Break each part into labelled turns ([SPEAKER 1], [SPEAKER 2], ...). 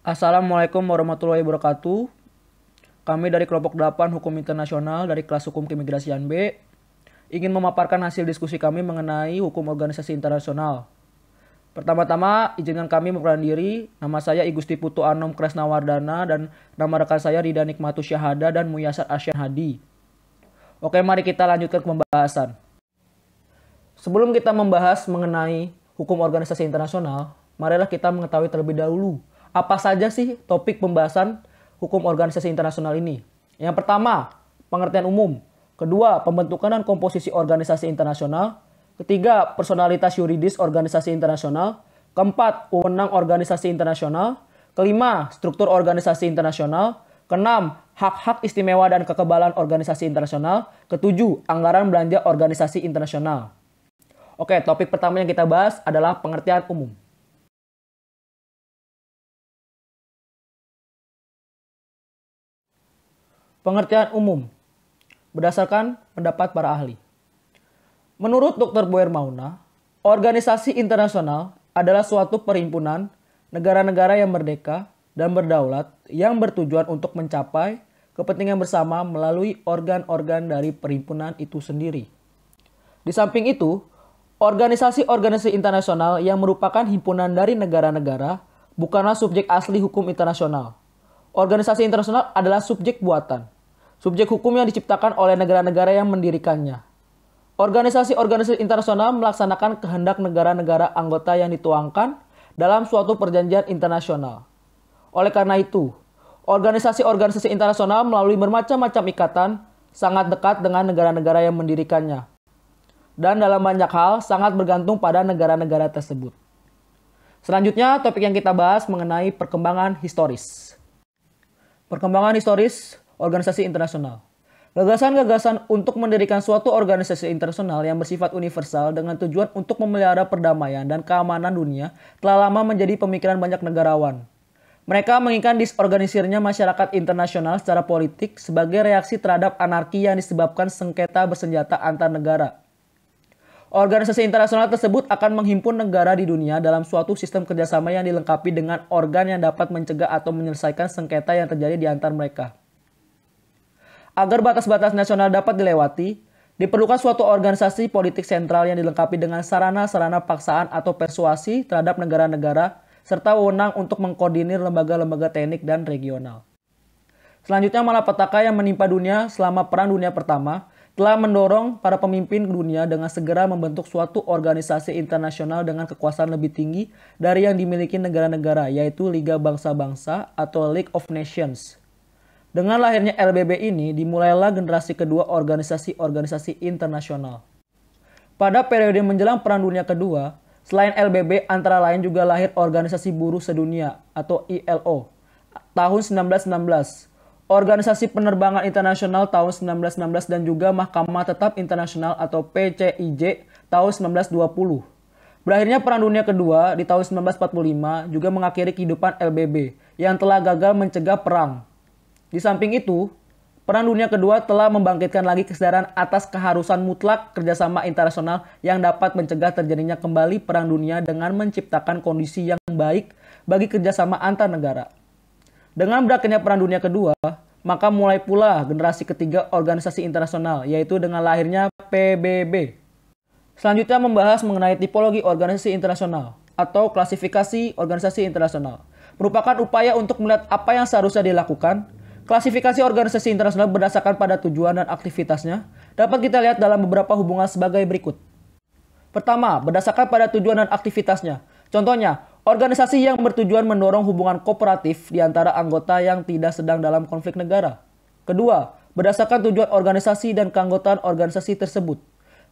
[SPEAKER 1] Assalamualaikum warahmatullahi wabarakatuh. Kami dari kelompok 8 Hukum Internasional dari kelas Hukum Keimigrasian B ingin memaparkan hasil diskusi kami mengenai hukum organisasi internasional. Pertama-tama, izinkan kami memperkenalkan diri. Nama saya Igusti Putu Anom Kresnawardana dan nama rekan saya Rida Nikmatu Syahada dan Muyasar Asyan Hadi. Oke, mari kita lanjutkan ke pembahasan. Sebelum kita membahas mengenai hukum organisasi internasional, marilah kita mengetahui terlebih dahulu apa saja sih topik pembahasan hukum organisasi internasional ini. Yang pertama, pengertian umum. Kedua, pembentukan dan komposisi organisasi internasional. Ketiga, personalitas yuridis organisasi internasional. Keempat, wewenang organisasi internasional. Kelima, struktur organisasi internasional. Keenam, hak-hak istimewa dan kekebalan organisasi internasional. Ketujuh, anggaran belanja organisasi internasional. Oke, topik pertama yang kita bahas adalah pengertian umum. Pengertian umum berdasarkan pendapat para ahli. Menurut Dr. Boyer Mauna, organisasi internasional adalah suatu perhimpunan negara-negara yang merdeka dan berdaulat yang bertujuan untuk mencapai kepentingan bersama melalui organ-organ dari perhimpunan itu sendiri. Di samping itu, organisasi-organisasi internasional yang merupakan himpunan dari negara-negara bukanlah subjek asli hukum internasional. Organisasi internasional adalah subjek buatan, subjek hukum yang diciptakan oleh negara-negara yang mendirikannya. Organisasi-organisasi internasional melaksanakan kehendak negara-negara anggota yang dituangkan dalam suatu perjanjian internasional. Oleh karena itu, organisasi-organisasi internasional melalui bermacam-macam ikatan sangat dekat dengan negara-negara yang mendirikannya. Dan dalam banyak hal sangat bergantung pada negara-negara tersebut. Selanjutnya, topik yang kita bahas mengenai perkembangan historis. Perkembangan historis organisasi internasional. Gagasan-gagasan untuk mendirikan suatu organisasi internasional yang bersifat universal dengan tujuan untuk memelihara perdamaian dan keamanan dunia telah lama menjadi pemikiran banyak negarawan. Mereka menginginkan disorganisirnya masyarakat internasional secara politik sebagai reaksi terhadap anarki yang disebabkan sengketa bersenjata antar negara. Organisasi internasional tersebut akan menghimpun negara di dunia dalam suatu sistem kerjasama yang dilengkapi dengan organ yang dapat mencegah atau menyelesaikan sengketa yang terjadi di antar mereka. Agar batas-batas nasional dapat dilewati, diperlukan suatu organisasi politik sentral yang dilengkapi dengan sarana-sarana paksaan atau persuasi terhadap negara-negara, serta wewenang untuk mengkoordinir lembaga-lembaga teknik dan regional. Selanjutnya, malapetaka yang menimpa dunia selama Perang Dunia Pertama telah mendorong para pemimpin dunia dengan segera membentuk suatu organisasi internasional dengan kekuasaan lebih tinggi dari yang dimiliki negara-negara, yaitu Liga Bangsa-Bangsa atau League of Nations. Dengan lahirnya LBB ini, dimulailah generasi kedua organisasi-organisasi internasional. Pada periode menjelang Perang Dunia Kedua, selain LBB, antara lain juga lahir Organisasi Buruh Sedunia atau ILO tahun 1919. Organisasi Penerbangan Internasional tahun 1919 dan juga Mahkamah Tetap Internasional atau PCIJ tahun 1920. Berakhirnya Perang Dunia Kedua di tahun 1945 juga mengakhiri kehidupan LBB yang telah gagal mencegah perang. Di samping itu, Perang Dunia Kedua telah membangkitkan lagi kesadaran atas keharusan mutlak kerjasama internasional yang dapat mencegah terjadinya kembali Perang Dunia dengan menciptakan kondisi yang baik bagi kerjasama antar negara. Dengan berakhirnya Perang Dunia Kedua, maka mulai pula generasi ketiga organisasi internasional, yaitu dengan lahirnya PBB. Selanjutnya membahas mengenai tipologi organisasi internasional atau klasifikasi organisasi internasional. Merupakan upaya untuk melihat apa yang seharusnya dilakukan. Klasifikasi organisasi internasional berdasarkan pada tujuan dan aktivitasnya dapat kita lihat dalam beberapa hubungan sebagai berikut. Pertama, berdasarkan pada tujuan dan aktivitasnya. Contohnya, organisasi yang bertujuan mendorong hubungan kooperatif di antara anggota yang tidak sedang dalam konflik negara. Kedua, berdasarkan tujuan organisasi dan keanggotaan organisasi tersebut.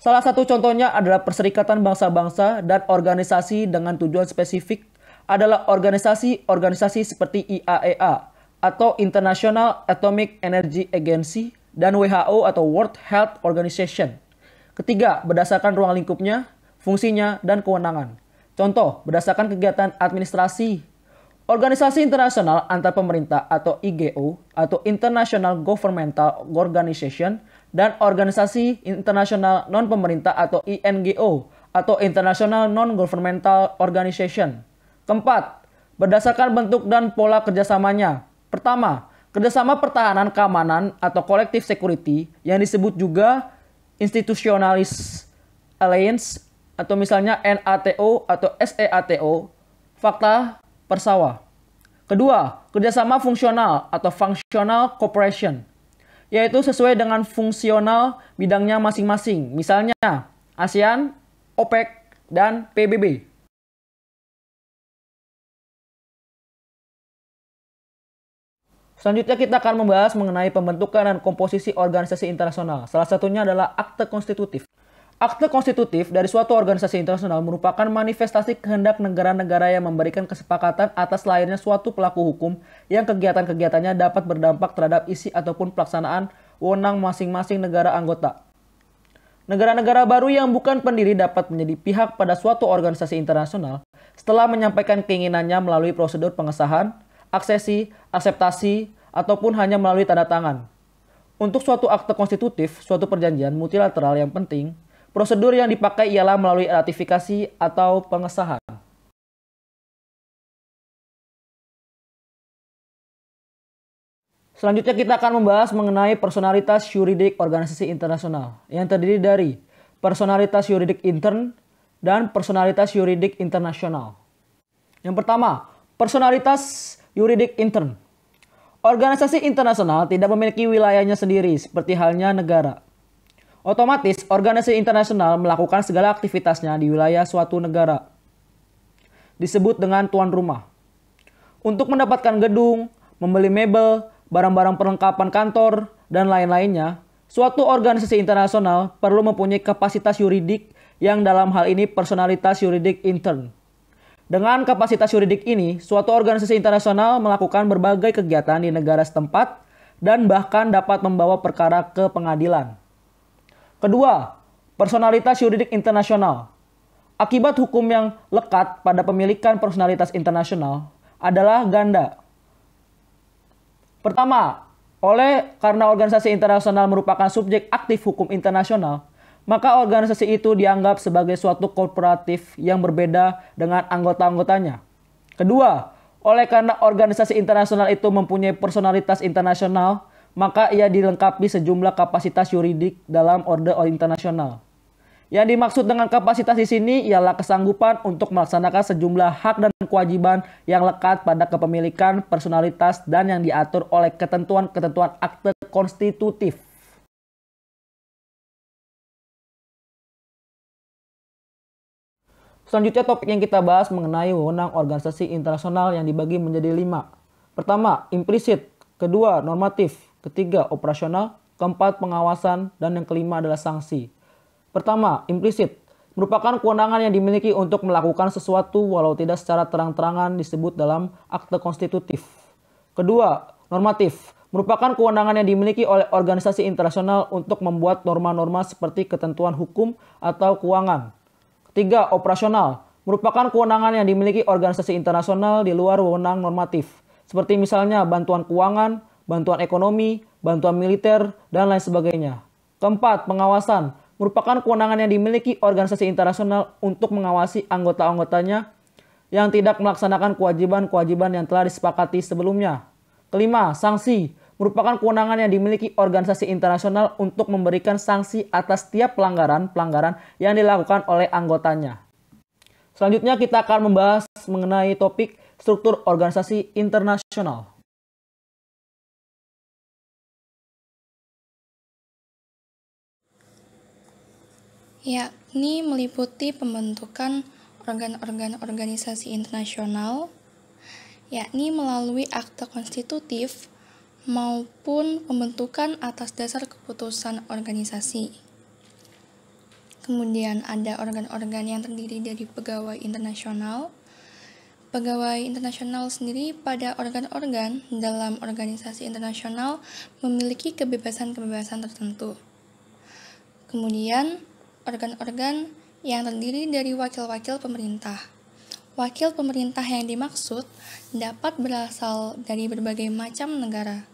[SPEAKER 1] Salah satu contohnya adalah Perserikatan Bangsa-Bangsa dan organisasi dengan tujuan spesifik adalah organisasi-organisasi seperti IAEA atau International Atomic Energy Agency dan WHO atau World Health Organization. Ketiga, berdasarkan ruang lingkupnya, fungsinya, dan kewenangan. Contoh, berdasarkan kegiatan administrasi. Organisasi internasional antar pemerintah atau IGO atau International Governmental Organization dan organisasi internasional non-pemerintah atau INGO atau International Non-Governmental Organization. Keempat, berdasarkan bentuk dan pola kerjasamanya. Pertama, kerjasama pertahanan keamanan atau collective security yang disebut juga institutionalist alliance atau misalnya NATO atau SEATO, fakta Persawa. Kedua, kerjasama fungsional atau functional cooperation, yaitu sesuai dengan fungsional bidangnya masing-masing, misalnya ASEAN, OPEC, dan PBB. Selanjutnya kita akan membahas mengenai pembentukan dan komposisi organisasi internasional. Salah satunya adalah akte konstitutif. Akte konstitutif dari suatu organisasi internasional merupakan manifestasi kehendak negara-negara yang memberikan kesepakatan atas lahirnya suatu pelaku hukum yang kegiatan-kegiatannya dapat berdampak terhadap isi ataupun pelaksanaan wewenang masing-masing negara anggota. Negara-negara baru yang bukan pendiri dapat menjadi pihak pada suatu organisasi internasional setelah menyampaikan keinginannya melalui prosedur pengesahan, aksesi, akseptasi, ataupun hanya melalui tanda tangan. Untuk suatu akte konstitutif, suatu perjanjian multilateral yang penting, prosedur yang dipakai ialah melalui ratifikasi atau pengesahan. Selanjutnya kita akan membahas mengenai personalitas yuridik organisasi internasional yang terdiri dari personalitas yuridik intern dan personalitas yuridik internasional. Yang pertama, personalitas yuridik intern. Organisasi internasional tidak memiliki wilayahnya sendiri seperti halnya negara. Otomatis, organisasi internasional melakukan segala aktivitasnya di wilayah suatu negara. Disebut dengan tuan rumah. Untuk mendapatkan gedung, membeli mebel, barang-barang perlengkapan kantor, dan lain-lainnya, suatu organisasi internasional perlu mempunyai kapasitas yuridik yang dalam hal ini personalitas yuridik intern. Dengan kapasitas yuridik ini, suatu organisasi internasional melakukan berbagai kegiatan di negara setempat dan bahkan dapat membawa perkara ke pengadilan. Kedua, personalitas yuridik internasional. Akibat hukum yang lekat pada pemilikan personalitas internasional adalah ganda. Pertama, karena organisasi internasional merupakan subjek aktif hukum internasional, maka organisasi itu dianggap sebagai suatu kooperatif yang berbeda dengan anggota-anggotanya. Kedua, karena organisasi internasional itu mempunyai personalitas internasional, maka ia dilengkapi sejumlah kapasitas yuridik dalam orde internasional. Yang dimaksud dengan kapasitas di sini ialah kesanggupan untuk melaksanakan sejumlah hak dan kewajiban yang lekat pada kepemilikan personalitas dan yang diatur oleh ketentuan-ketentuan akte konstitutif. Selanjutnya topik yang kita bahas mengenai wewenang organisasi internasional yang dibagi menjadi 5. Pertama, implisit. Kedua, normatif. Ketiga, operasional. Keempat, pengawasan. Dan yang kelima adalah sanksi. Pertama, implisit. Merupakan kewenangan yang dimiliki untuk melakukan sesuatu walau tidak secara terang-terangan disebut dalam akte konstitutif. Kedua, normatif. Merupakan kewenangan yang dimiliki oleh organisasi internasional untuk membuat norma-norma seperti ketentuan hukum atau keuangan. Ketiga, operasional. Merupakan kewenangan yang dimiliki organisasi internasional di luar wewenang normatif. Seperti misalnya bantuan keuangan, bantuan ekonomi, bantuan militer, dan lain sebagainya. Keempat, pengawasan. Merupakan kewenangan yang dimiliki organisasi internasional untuk mengawasi anggota-anggotanya yang tidak melaksanakan kewajiban-kewajiban yang telah disepakati sebelumnya. Kelima, sanksi. Merupakan kewenangan yang dimiliki organisasi internasional untuk memberikan sanksi atas setiap pelanggaran yang dilakukan oleh anggotanya. Selanjutnya kita akan membahas mengenai topik struktur organisasi internasional.
[SPEAKER 2] Yakni meliputi pembentukan organ-organ organisasi internasional, yakni melalui akte konstitutif maupun pembentukan atas dasar keputusan organisasi. Kemudian ada organ-organ yang terdiri dari pegawai internasional. Pegawai internasional sendiri pada organ-organ dalam organisasi internasional memiliki kebebasan-kebebasan tertentu. Kemudian organ-organ yang terdiri dari wakil-wakil pemerintah. Wakil pemerintah yang dimaksud dapat berasal dari berbagai macam negara.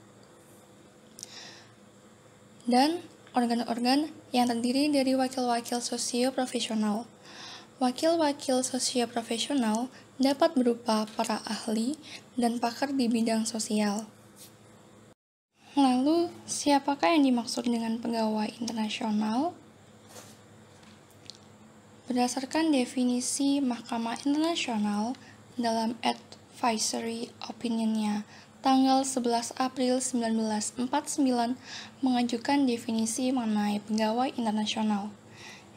[SPEAKER 2] Dan organ-organ yang terdiri dari wakil-wakil sosio-profesional. Wakil-wakil sosioprofesional dapat berupa para ahli dan pakar di bidang sosial. Lalu, siapakah yang dimaksud dengan pegawai internasional? Berdasarkan definisi Mahkamah Internasional dalam Advisory Opinion-nya tanggal 11 April 1949 mengajukan definisi mengenai pegawai internasional,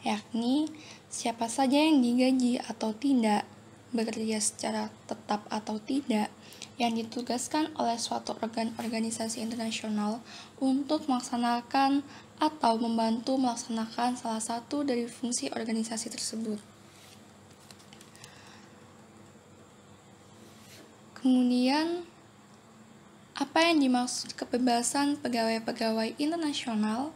[SPEAKER 2] yakni siapa saja yang digaji atau tidak, bekerja secara tetap atau tidak, yang ditugaskan oleh suatu organisasi internasional untuk melaksanakan atau membantu melaksanakan salah satu dari fungsi organisasi tersebut. Kemudian, apa yang dimaksud kebebasan pegawai-pegawai internasional?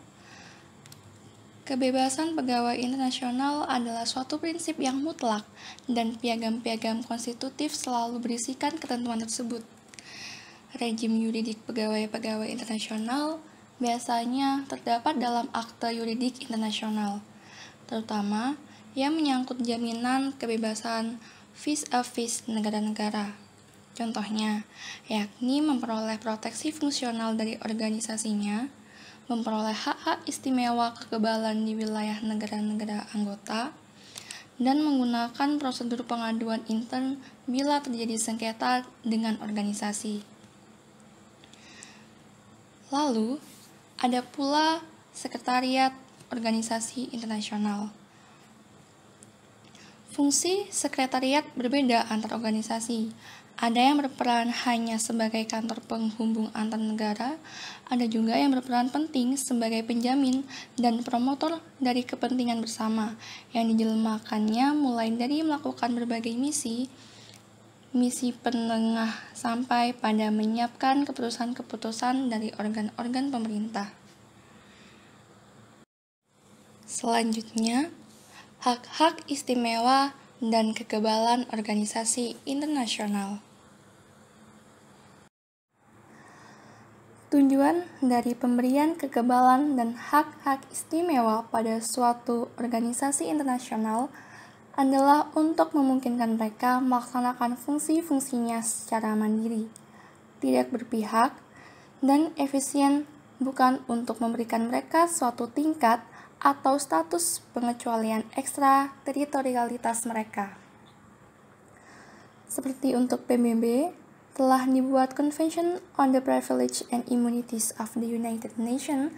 [SPEAKER 2] Kebebasan pegawai internasional adalah suatu prinsip yang mutlak dan piagam-piagam konstitutif selalu berisikan ketentuan tersebut. Rejim yuridik pegawai-pegawai internasional biasanya terdapat dalam akte yuridik internasional, terutama yang menyangkut jaminan kebebasan vis-a-vis negara-negara. Contohnya, yakni memperoleh proteksi fungsional dari organisasinya, memperoleh hak-hak istimewa kekebalan di wilayah negara-negara anggota, dan menggunakan prosedur pengaduan intern bila terjadi sengketa dengan organisasi. Lalu, ada pula Sekretariat Organisasi Internasional. Fungsi sekretariat berbeda antar organisasi. Ada yang berperan hanya sebagai kantor penghubung antar negara, ada juga yang berperan penting sebagai penjamin dan promotor dari kepentingan bersama, yang dijelmakannya mulai dari melakukan berbagai misi penengah sampai pada menyiapkan keputusan-keputusan dari organ-organ pemerintah. Selanjutnya, hak-hak istimewa dan kekebalan organisasi internasional. Tujuan dari pemberian kekebalan dan hak-hak istimewa pada suatu organisasi internasional adalah untuk memungkinkan mereka melaksanakan fungsi-fungsinya secara mandiri, tidak berpihak, dan efisien, bukan untuk memberikan mereka suatu tingkat atau status pengecualian ekstra-teritorialitas mereka. Seperti untuk PBB, telah dibuat Convention on the Privilege and Immunities of the United Nations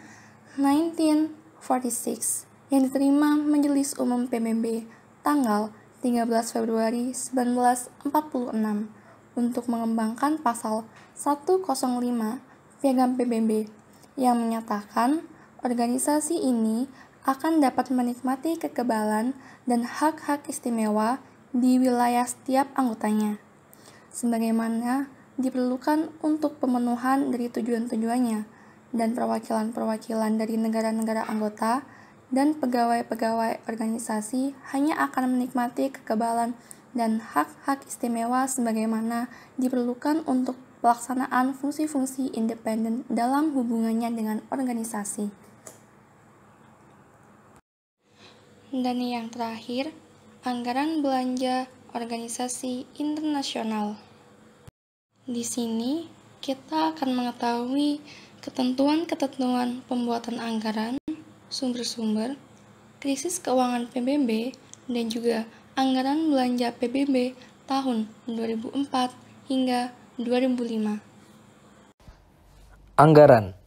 [SPEAKER 2] 1946 yang diterima Majelis Umum PBB tanggal 13 Februari 1946 untuk mengembangkan pasal 105 Piagam PBB yang menyatakan organisasi ini akan dapat menikmati kekebalan dan hak-hak istimewa di wilayah setiap anggotanya, sebagaimana diperlukan untuk pemenuhan dari tujuan-tujuannya dan perwakilan-perwakilan dari negara-negara anggota dan pegawai-pegawai organisasi hanya akan menikmati kekebalan dan hak-hak istimewa sebagaimana diperlukan untuk pelaksanaan fungsi-fungsi independen dalam hubungannya dengan organisasi. Dan yang terakhir, anggaran belanja organisasi internasional. Di sini, kita akan mengetahui ketentuan-ketentuan pembuatan anggaran, sumber-sumber, krisis keuangan PBB, dan juga anggaran belanja PBB tahun 2004 hingga 2005.
[SPEAKER 3] Anggaran.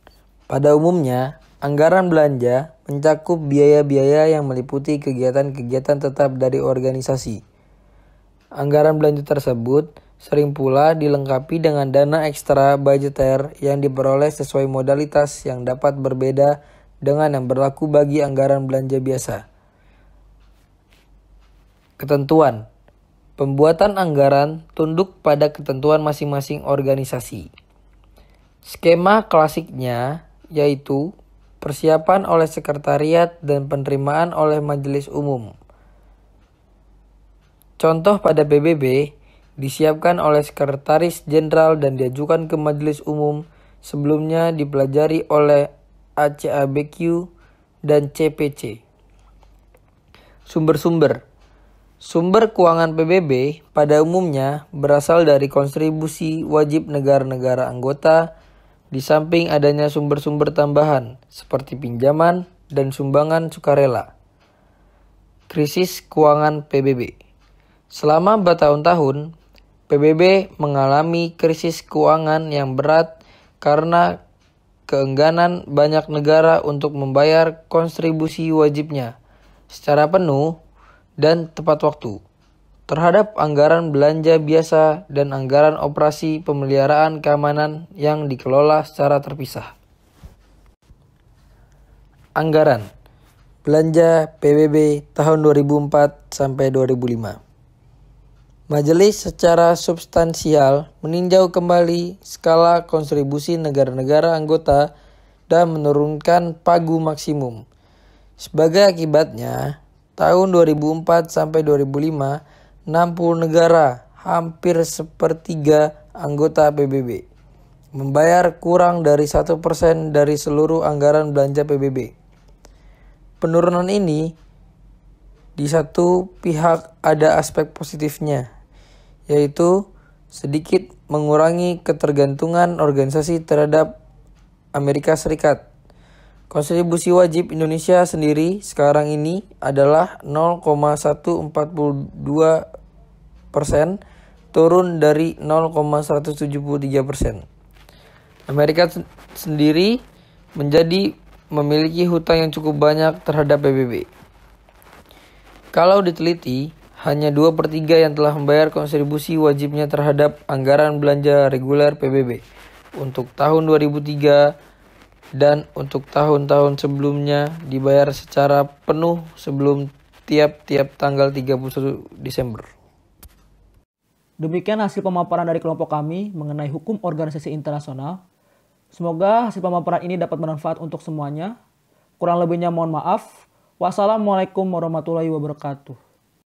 [SPEAKER 3] Pada umumnya, anggaran belanja mencakup biaya-biaya yang meliputi kegiatan-kegiatan tetap dari organisasi. Anggaran belanja tersebut sering pula dilengkapi dengan dana ekstra budgeter yang diperoleh sesuai modalitas yang dapat berbeda dengan yang berlaku bagi anggaran belanja biasa. Ketentuan. Pembuatan anggaran tunduk pada ketentuan masing-masing organisasi. Skema klasiknya yaitu persiapan oleh sekretariat dan penerimaan oleh majelis umum. Contoh pada PBB disiapkan oleh sekretaris jenderal dan diajukan ke majelis umum, sebelumnya dipelajari oleh ACABQ dan CPC. Sumber-sumber. Sumber keuangan PBB pada umumnya berasal dari kontribusi wajib negara-negara anggota, di samping adanya sumber-sumber tambahan seperti pinjaman dan sumbangan sukarela. Krisis keuangan PBB. Selama bertahun-tahun, PBB mengalami krisis keuangan yang berat karena keengganan banyak negara untuk membayar kontribusi wajibnya secara penuh dan tepat waktu terhadap anggaran belanja biasa dan anggaran operasi pemeliharaan keamanan yang dikelola secara terpisah. Anggaran belanja PBB tahun 2004 sampai 2005. Majelis secara substansial meninjau kembali skala kontribusi negara-negara anggota dan menurunkan pagu maksimum. Sebagai akibatnya, tahun 2004 sampai 2005, 60 negara, hampir sepertiga anggota PBB, membayar kurang dari 1% dari seluruh anggaran belanja PBB. Penurunan ini, di satu pihak ada aspek positifnya, yaitu sedikit mengurangi ketergantungan organisasi terhadap Amerika Serikat. Kontribusi wajib Indonesia sendiri sekarang ini adalah 0,142%, turun dari 0,173%. Amerika sendiri memiliki hutang yang cukup banyak terhadap PBB. Kalau diteliti, hanya 2/3 yang telah membayar kontribusi wajibnya terhadap anggaran belanja reguler PBB untuk tahun 2003 dan untuk tahun-tahun sebelumnya dibayar secara penuh sebelum tiap-tiap tanggal 31 Desember.
[SPEAKER 1] Demikian hasil pemaparan dari kelompok kami mengenai hukum organisasi internasional. Semoga hasil pemaparan ini dapat bermanfaat untuk semuanya. Kurang lebihnya mohon maaf. Wassalamualaikum warahmatullahi wabarakatuh.